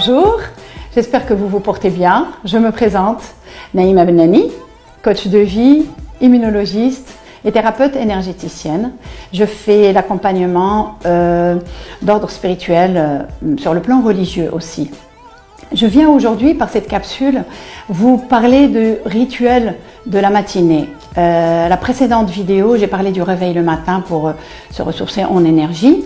Bonjour, j'espère que vous vous portez bien. Je me présente, Naïma Benani, coach de vie, immunologiste et thérapeute énergéticienne. Je fais l'accompagnement d'ordre spirituel sur le plan religieux aussi. Je viens aujourd'hui par cette capsule vous parler du rituel de la matinée. La précédente vidéo, j'ai parlé du réveil le matin pour se ressourcer en énergie.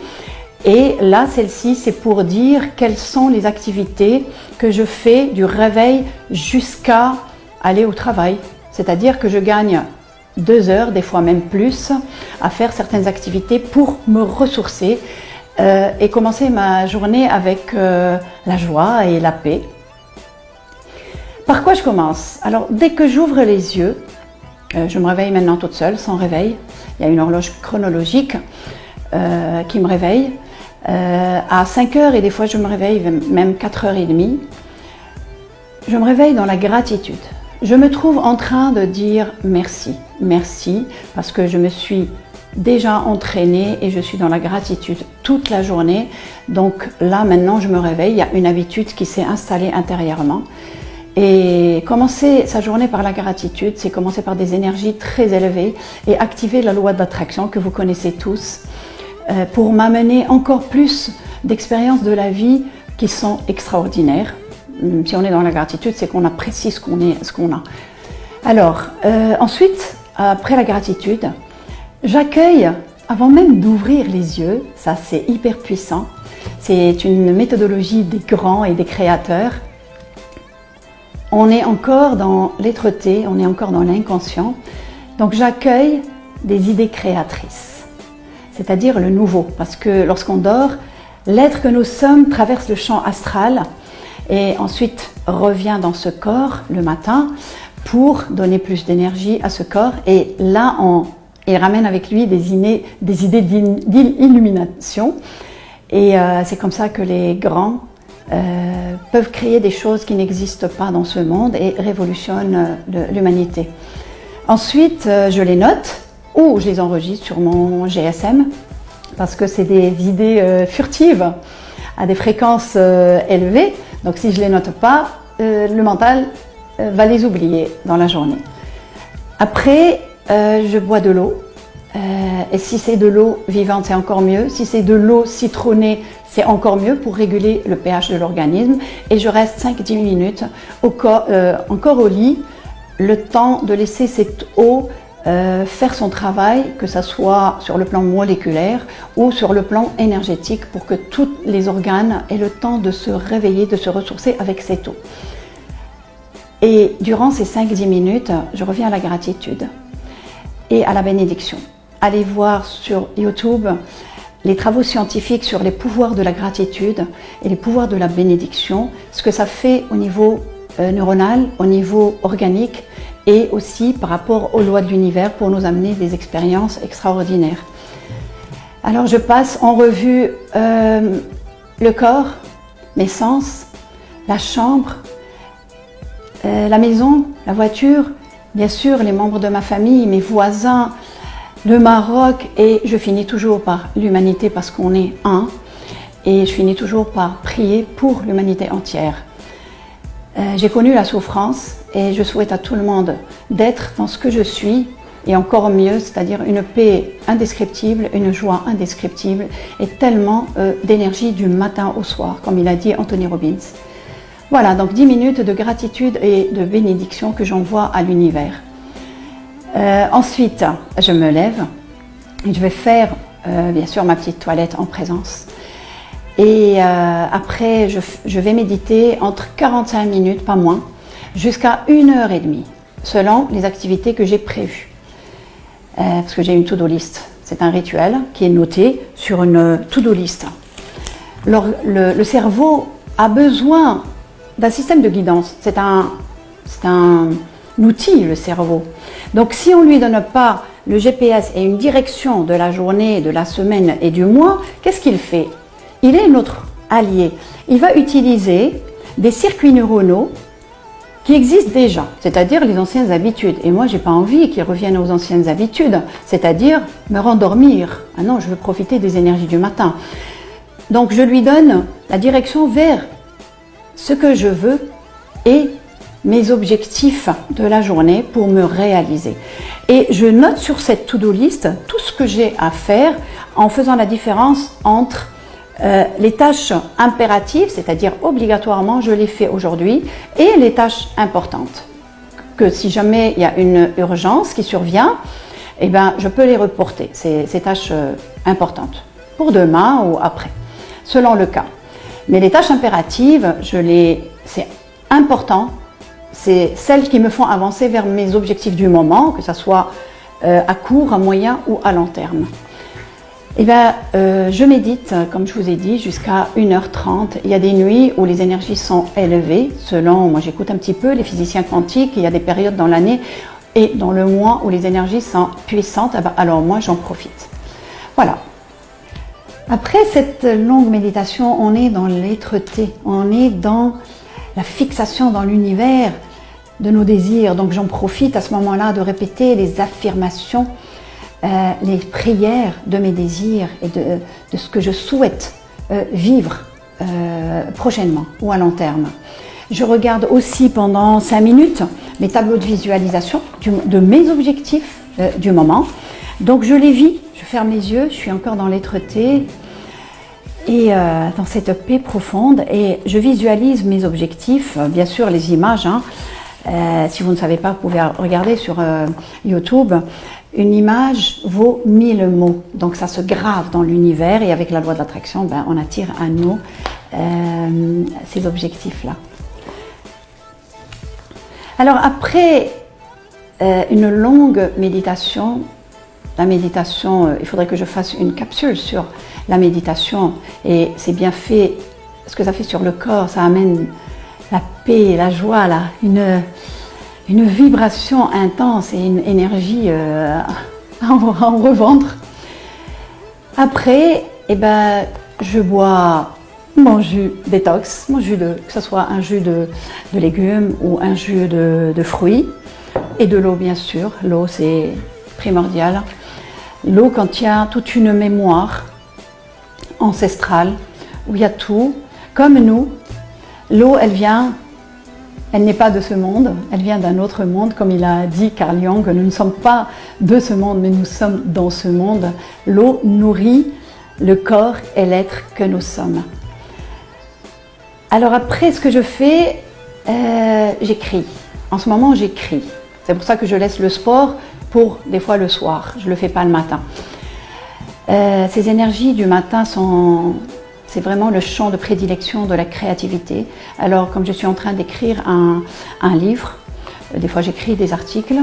Et là, celle-ci, c'est pour dire quelles sont les activités que je fais du réveil jusqu'à aller au travail. C'est-à-dire que je gagne 2 heures, des fois même plus, à faire certaines activités pour me ressourcer et commencer ma journée avec la joie et la paix. Par quoi je commence? Alors, dès que j'ouvre les yeux, je me réveille maintenant toute seule, sans réveil. Il y a une horloge chronologique qui me réveille. À 5 heures et des fois je me réveille même 4h30. Je me réveille dans la gratitude. Je me trouve en train de dire merci. Merci parce que je me suis déjà entraînée et je suis dans la gratitude toute la journée. Donc là maintenant je me réveille, il y a une habitude qui s'est installée intérieurement. Et commencer sa journée par la gratitude, c'est commencer par des énergies très élevées et activer la loi de l'attraction que vous connaissez tous pour m'amener encore plus d'expériences de la vie qui sont extraordinaires. Si on est dans la gratitude, c'est qu'on apprécie ce qu'on a. Alors, ensuite, après la gratitude, j'accueille, avant même d'ouvrir les yeux, ça c'est hyper puissant, c'est une méthodologie des grands et des créateurs. On est encore dans l'être-té, on est encore dans l'inconscient. Donc j'accueille des idées créatrices, c'est-à-dire le nouveau. Parce que lorsqu'on dort, l'être que nous sommes traverse le champ astral et ensuite revient dans ce corps le matin pour donner plus d'énergie à ce corps. Et là, il ramène avec lui des idées d'illumination. Et c'est comme ça que les grands peuvent créer des choses qui n'existent pas dans ce monde et révolutionnent l'humanité. Ensuite, je les note ou je les enregistre sur mon GSM parce que c'est des idées furtives à des fréquences élevées. Donc si je ne les note pas, le mental va les oublier dans la journée. Après, je bois de l'eau. Et si c'est de l'eau vivante, c'est encore mieux. Si c'est de l'eau citronnée, c'est encore mieux pour réguler le pH de l'organisme. Et je reste 5-10 minutes encore au lit, le temps de laisser cette eau faire son travail, que ce soit sur le plan moléculaire ou sur le plan énergétique, pour que tous les organes aient le temps de se réveiller, de se ressourcer avec cette eau. Et durant ces 5-10 minutes, je reviens à la gratitude et à la bénédiction. Allez voir sur YouTube les travaux scientifiques sur les pouvoirs de la gratitude et les pouvoirs de la bénédiction, ce que ça fait au niveau neuronal, au niveau organique et aussi par rapport aux lois de l'univers pour nous amener des expériences extraordinaires. Alors je passe en revue le corps, mes sens, la chambre, la maison, la voiture, bien sûr les membres de ma famille, mes voisins, le Maroc, et je finis toujours par l'humanité parce qu'on est un, et je finis toujours par prier pour l'humanité entière. J'ai connu la souffrance et je souhaite à tout le monde d'être dans ce que je suis et encore mieux, c'est-à-dire une paix indescriptible, une joie indescriptible et tellement d'énergie du matin au soir, comme il a dit Anthony Robbins. Voilà, donc 10 minutes de gratitude et de bénédiction que j'envoie à l'univers. Ensuite, je me lève et je vais faire bien sûr ma petite toilette en présence. Et après, je vais méditer entre 45 minutes, pas moins, jusqu'à 1h30, selon les activités que j'ai prévues. Parce que j'ai une to-do list. C'est un rituel qui est noté sur une to-do list. Le cerveau a besoin d'un système de guidance. C'est un outil, le cerveau. Donc si on ne lui donne pas le GPS et une direction de la journée, de la semaine et du mois, qu'est-ce qu'il fait? Il est notre allié. Il va utiliser des circuits neuronaux qui existent déjà, c'est-à-dire les anciennes habitudes. Et moi, j'ai pas envie qu'ils reviennent aux anciennes habitudes, c'est-à-dire me rendormir. Ah non, je veux profiter des énergies du matin. Donc, je lui donne la direction vers ce que je veux et mes objectifs de la journée pour me réaliser. Et je note sur cette to-do list tout ce que j'ai à faire en faisant la différence entre les tâches impératives, c'est-à-dire obligatoirement je les fais aujourd'hui, et les tâches importantes. Que si jamais il y a une urgence qui survient, eh ben, je peux les reporter, ces tâches importantes, pour demain ou après, selon le cas. Mais les tâches impératives, c'est important, c'est celles qui me font avancer vers mes objectifs du moment, que ce soit à court, à moyen ou à long terme. Eh bien, je médite, comme je vous ai dit, jusqu'à 1h30. Il y a des nuits où les énergies sont élevées, selon, moi j'écoute un petit peu les physiciens quantiques, il y a des périodes dans l'année et dans le mois où les énergies sont puissantes, alors moi j'en profite. Voilà. Après cette longue méditation, on est dans l'être-té, on est dans la fixation dans l'univers de nos désirs. Donc j'en profite à ce moment-là de répéter les affirmations, les prières de mes désirs et de ce que je souhaite vivre prochainement ou à long terme. Je regarde aussi pendant 5 minutes mes tableaux de visualisation de mes objectifs du moment. Donc je les vis, je ferme les yeux, je suis encore dans l'être-té et dans cette paix profonde et je visualise mes objectifs, bien sûr les images. Si vous ne savez pas, vous pouvez regarder sur YouTube. Une image vaut 1000 mots, donc ça se grave dans l'univers et avec la loi de l'attraction, ben, on attire à nous ces objectifs-là. Alors après une longue méditation, la méditation, il faudrait que je fasse une capsule sur la méditation et c'est bien fait, ce que ça fait sur le corps, ça amène la paix, la joie, là, une vibration intense et une énergie à en revendre. Après, eh ben, je bois mon jus détox, mon jus que ce soit un jus de légumes ou un jus de fruits et de l'eau bien sûr. L'eau c'est primordial. L'eau quand il y a toute une mémoire ancestrale où il y a tout, comme nous, l'eau elle n'est pas de ce monde, elle vient d'un autre monde, comme il a dit Carl Jung, nous ne sommes pas de ce monde, mais nous sommes dans ce monde. L'eau nourrit le corps et l'être que nous sommes. Alors après, ce que je fais, j'écris. En ce moment, j'écris. C'est pour ça que je laisse le sport pour des fois le soir. Je ne le fais pas le matin. Ces énergies du matin c'est vraiment le champ de prédilection de la créativité. Alors, comme je suis en train d'écrire un livre, des fois j'écris des articles,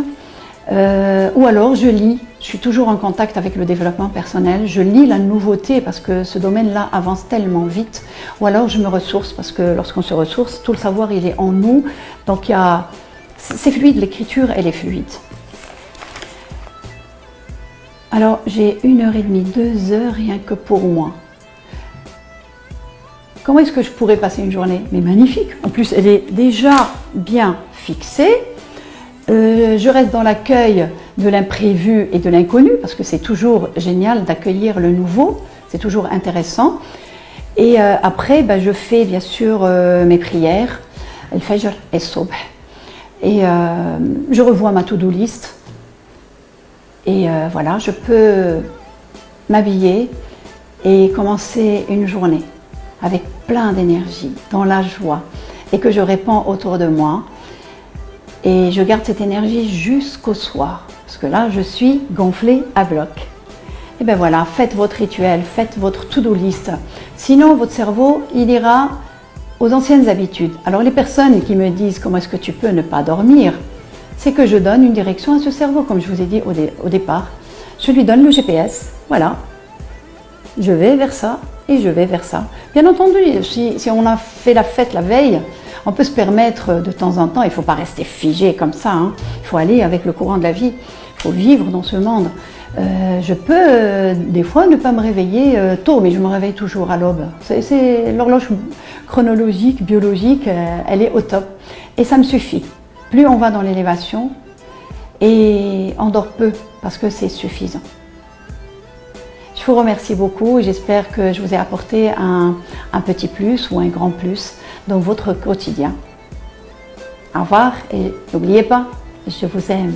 ou alors je lis. Je suis toujours en contact avec le développement personnel. Je lis la nouveauté parce que ce domaine-là avance tellement vite. Ou alors je me ressource parce que lorsqu'on se ressource, tout le savoir il est en nous. Donc c'est fluide, l'écriture elle est fluide. Alors j'ai 1h30, 2 heures rien que pour moi. Comment est-ce que je pourrais passer une journée? Mais magnifique. En plus, elle est déjà bien fixée. Je reste dans l'accueil de l'imprévu et de l'inconnu, parce que c'est toujours génial d'accueillir le nouveau. C'est toujours intéressant. Et après, ben, je fais bien sûr mes prières, al-Fajr et Subh. Et je revois ma to-do list. Et voilà, je peux m'habiller et commencer une journée avec plein d'énergie, dans la joie, et que je répands autour de moi. Et je garde cette énergie jusqu'au soir, parce que là, je suis gonflée à bloc. Et bien voilà, faites votre rituel, faites votre to-do list. Sinon, votre cerveau, il ira aux anciennes habitudes. Alors les personnes qui me disent comment est-ce que tu peux ne pas dormir, c'est que je donne une direction à ce cerveau, comme je vous ai dit au départ. Je lui donne le GPS, voilà. Je vais vers ça et je vais vers ça. Bien entendu, si on a fait la fête la veille, on peut se permettre de temps en temps, il ne faut pas rester figé comme ça, hein. Il faut aller avec le courant de la vie, il faut vivre dans ce monde. Je peux des fois ne pas me réveiller tôt, mais je me réveille toujours à l'aube. C'est l'horloge chronologique, biologique, elle est au top. Et ça me suffit. Plus on va dans l'élévation, et on dort peu, parce que c'est suffisant. Il vous remercie beaucoup et j'espère que je vous ai apporté un petit plus ou un grand plus dans votre quotidien. Au revoir et n'oubliez pas, je vous aime.